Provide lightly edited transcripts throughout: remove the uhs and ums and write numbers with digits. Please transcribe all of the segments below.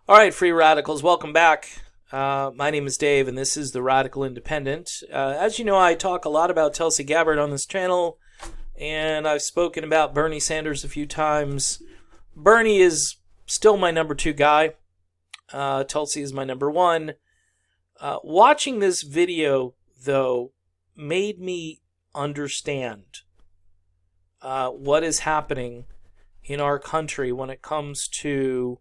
All right, free radicals, welcome back. My name is Dave, and this is the Radical Independent. As you know, I talk a lot about Tulsi Gabbard on this channel, and I've spoken about Bernie Sanders a few times. Bernie is still my number 2 guy. Tulsi is my number 1. Watching this video, though, made me understand what is happening in our country when it comes to,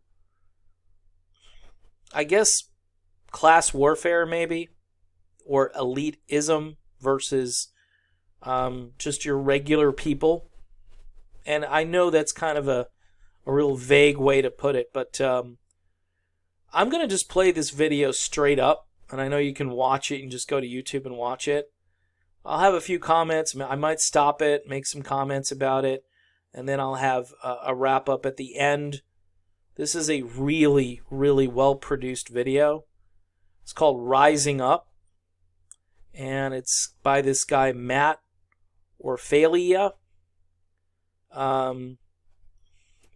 I guess, class warfare, maybe, or elitism versus just your regular people. And I know that's kind of a real vague way to put it, but I'm going to just play this video straight up, and I know you can watch it. You can just go to YouTube and watch it. I'll have a few comments. I might stop it, make some comments about it, and then I'll have a wrap-up at the end. This is a really, really well-produced video. It's called Rising Up, and it's by this guy, Matt Orfalia. At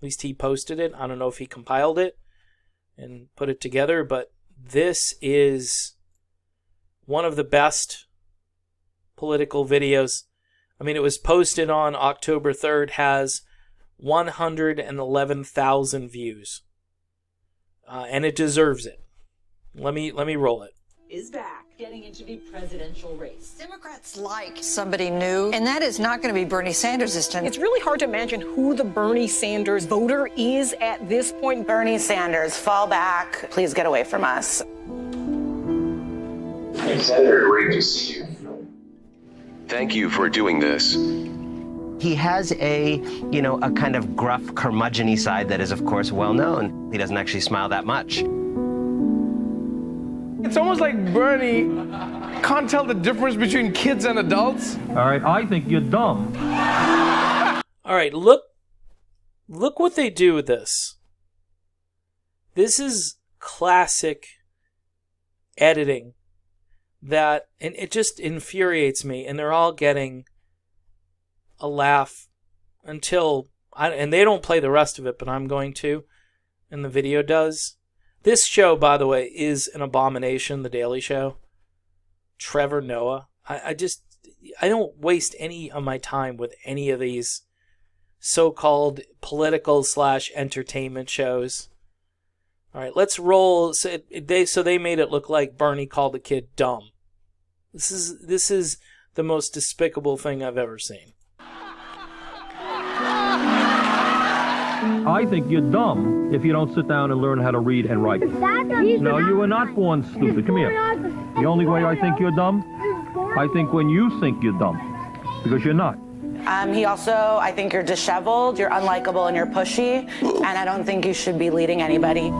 least he posted it. I don't know if he compiled it and put it together, but this is one of the best political videos. I mean, it was posted on October 3rd, has 111,000 views, and it deserves it. Let me roll it. Is back getting into the presidential race. Democrats like somebody new, and that is not going to be Bernie Sanders this time. It's really hard to imagine who the Bernie Sanders voter is at this point. Bernie Sanders, fall back. Please get away from us. Hey, Senator, great to see you. Thank you for doing this. He has a kind of gruff, curmudgeon-y side that is, of course, well known. He doesn't actually smile that much. It's almost like Bernie can't tell the difference between kids and adults. All right, I think you're dumb. All right, look what they do with this. This is classic editing and it just infuriates me, and they're all getting a laugh until, and they don't play the rest of it, but I'm going to, and the video does. This show, by the way, is an abomination, The Daily Show. Trevor Noah. I don't waste any of my time with any of these so-called political / entertainment shows. All right, let's roll. So they made it look like Bernie called the kid dumb. This is the most despicable thing I've ever seen. I think you're dumb if you don't sit down and learn how to read and write. No, you were not born stupid. Come here. The only way I think you're dumb, I think when you think you're dumb, because you're not. He also, I think you're disheveled, you're unlikable, and you're pushy, and I don't think you should be leading anybody.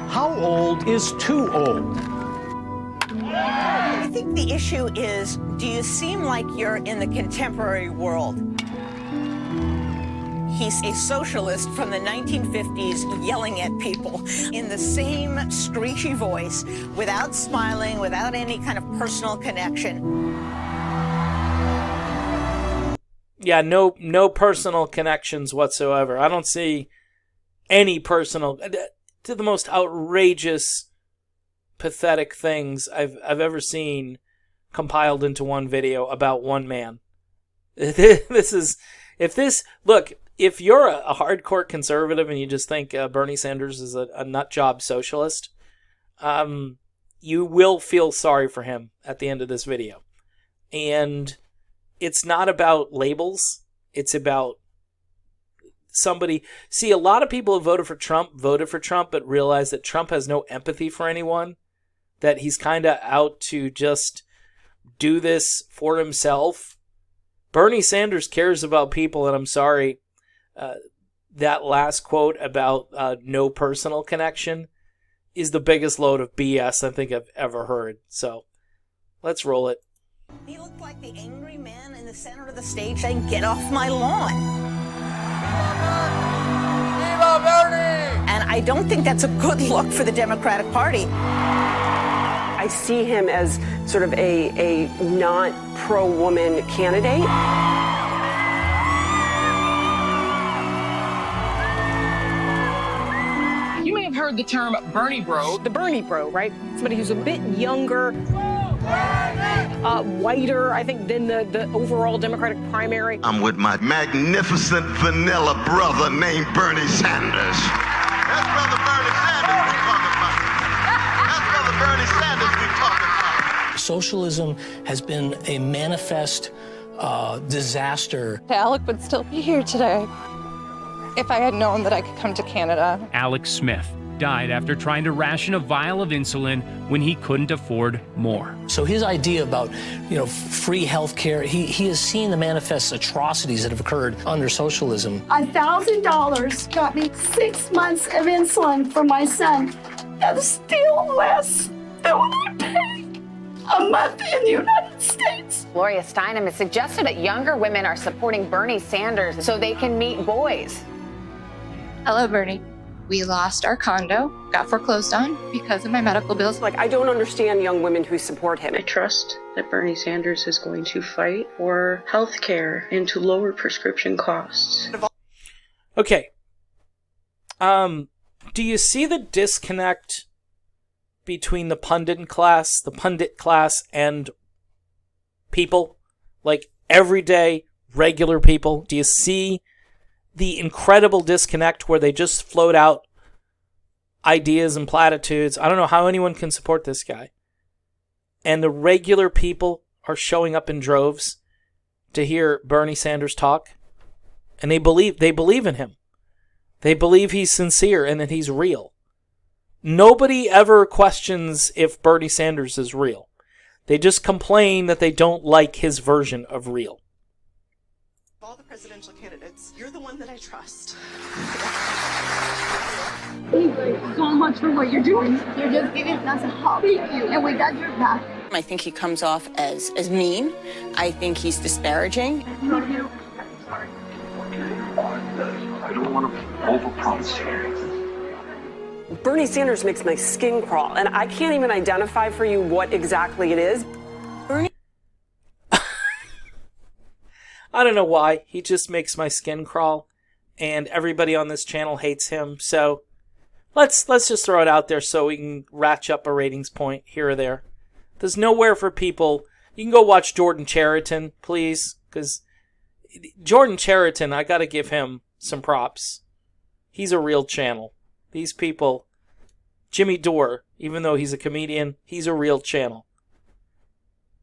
How old is too old? I think the issue is, do you seem like you're in the contemporary world? He's a socialist from the 1950s yelling at people in the same screechy voice, without smiling, without any kind of personal connection. Yeah, no personal connections whatsoever. I don't see any personal, to the most outrageous, pathetic things I've ever seen compiled into one video about one man. If you're a hardcore conservative and you just think Bernie Sanders is a nut job socialist, you will feel sorry for him at the end of this video. And it's not about labels. It's about somebody. See, a lot of people who voted for Trump, but realize that Trump has no empathy for anyone, that he's kind of out to just do this for himself. Bernie Sanders cares about people, and I'm sorry, that last quote about no personal connection is the biggest load of BS I think I've ever heard. So, let's roll it. He looked like the angry man in the center of the stage saying, "Get off my lawn." Viva Bernie! And I don't think that's a good look for the Democratic Party. I see him as sort of a not pro-woman candidate. heard the term Bernie bro. The Bernie bro, right? Somebody who's a bit younger, whiter, I think, than the overall Democratic primary. I'm with my magnificent vanilla brother named Bernie Sanders. That's Brother Bernie Sanders we talking about. That's Brother Bernie Sanders we talking about. Socialism has been a manifest disaster. Alec would still be here today if I had known that I could come to Canada. Alex Smith died after trying to ration a vial of insulin when he couldn't afford more. So his idea about, free health care, he has seen the manifest atrocities that have occurred under socialism. $1,000 got me 6 months of insulin for my son. That's still less than what I pay a month in the United States. Gloria Steinem has suggested that younger women are supporting Bernie Sanders so they can meet boys. Hello, Bernie. We lost our condo, got foreclosed on because of my medical bills. I don't understand young women who support him. I trust that Bernie Sanders is going to fight for health care and to lower prescription costs. Okay. Do you see the disconnect between the pundit class and people? Like everyday, regular people? Do you see the incredible disconnect where they just float out ideas and platitudes? I don't know how anyone can support this guy. And the regular people are showing up in droves to hear Bernie Sanders talk. And they believe in him. They believe he's sincere and that he's real. Nobody ever questions if Bernie Sanders is real. They just complain that they don't like his version of real. Of all the presidential candidates, you're the one that I trust. Thank you so much for what you're doing. You're just giving us help. Thank you. And we got your back. I think he comes off as mean. I think he's disparaging. I don't want to overpromise here. Bernie Sanders makes my skin crawl, and I can't even identify for you what exactly it is. Bernie. I don't know why. He just makes my skin crawl, and everybody on this channel hates him. So let's just throw it out there so we can ratchet up a ratings point here or there. There's nowhere for people. You can go watch Jordan Chariton, please, because Jordan Chariton, I got to give him some props. He's a real channel. These people, Jimmy Dore, even though he's a comedian, he's a real channel.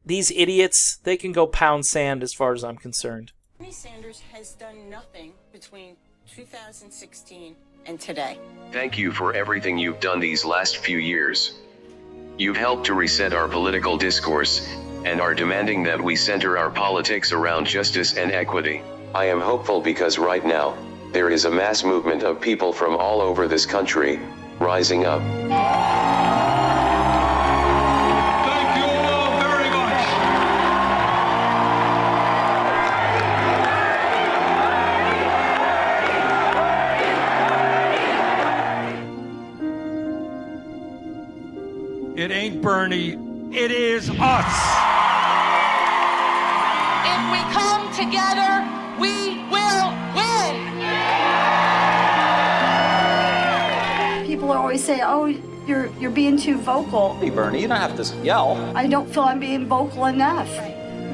These idiots, they can go pound sand as far as I'm concerned. Bernie Sanders has done nothing between 2016 and today. Thank you for everything you've done these last few years. You've helped to reset our political discourse, and are demanding that we center our politics around justice and equity. I am hopeful because right now, there is a mass movement of people from all over this country, rising up. Thank you all very much. It ain't Bernie, it is us. If we come together, we will win. People always say, "Oh, you're being too vocal." Hey, Bernie, you don't have to yell. I don't feel I'm being vocal enough.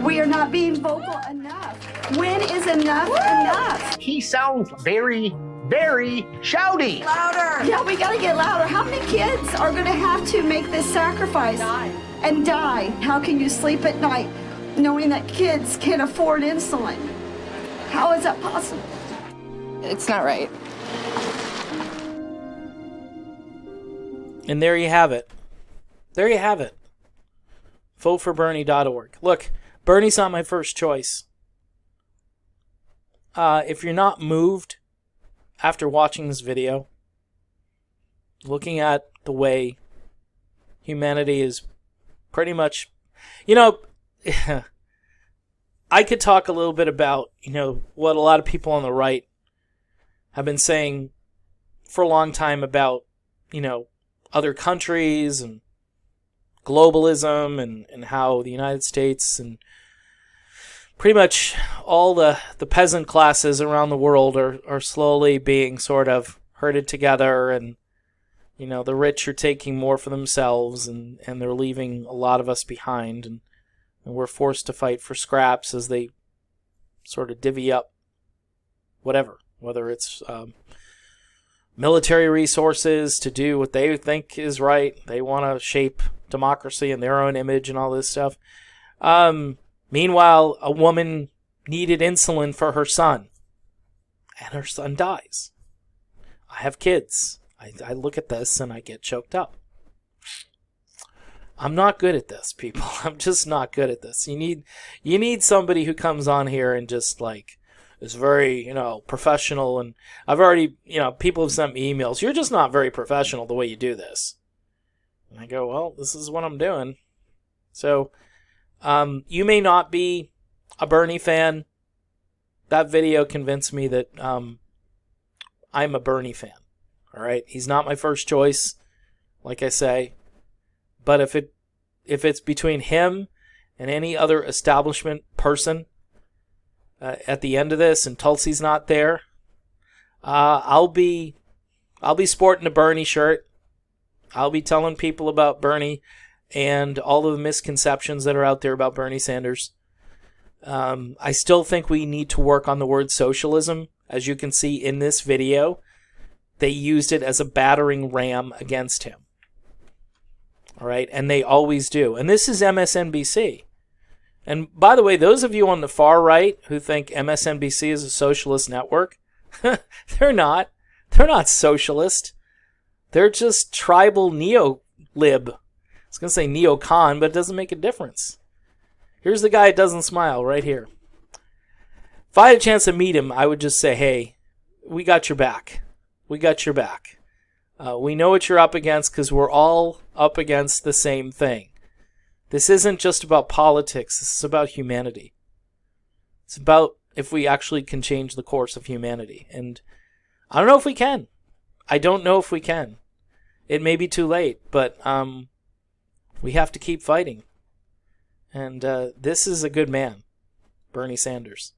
We are not being vocal enough. When is enough enough? He sounds very, very shouty. Louder. Yeah, we gotta get louder. How many kids are gonna have to make this sacrifice and die? How can you sleep at night knowing that kids can't afford insulin? How is that possible? It's not right. And there you have it. There you have it. VoteForBernie.org. Look, Bernie's not my first choice. If you're not moved after watching this video, looking at the way humanity is pretty much, I could talk a little bit about, what a lot of people on the right have been saying for a long time about, other countries and globalism and how the United States and pretty much all the peasant classes around the world are slowly being sort of herded together, and the rich are taking more for themselves, and they're leaving a lot of us behind, and we're forced to fight for scraps as they sort of divvy up whatever, whether it's military resources to do what they think is right. They want to shape democracy in their own image and all this stuff. Meanwhile, a woman needed insulin for her son, and her son dies. I have kids. I look at this and I get choked up. I'm not good at this, people. I'm just not good at this. You need somebody who comes on here and just like is very, professional. And I've already, people have sent me emails. You're just not very professional the way you do this. And I go, well, this is what I'm doing. So, you may not be a Bernie fan. That video convinced me that I'm a Bernie fan. All right, he's not my first choice, like I say. But if it's between him and any other establishment person at the end of this, and Tulsi's not there, I'll be sporting a Bernie shirt. I'll be telling people about Bernie and all of the misconceptions that are out there about Bernie Sanders. I still think we need to work on the word socialism. As you can see in this video, they used it as a battering ram against him. All right, and they always do. And this is MSNBC. And by the way, those of you on the far right who think MSNBC is a socialist network, they're not. They're not socialist. They're just tribal neo-lib. I was going to say neocon, but it doesn't make a difference. Here's the guy that doesn't smile right here. If I had a chance to meet him, I would just say, hey, we got your back. We got your back. We know what you're up against because we're all up against the same thing. This isn't just about politics. This is about humanity. It's about if we actually can change the course of humanity. And I don't know if we can. I don't know if we can. It may be too late, but we have to keep fighting. And this is a good man, Bernie Sanders.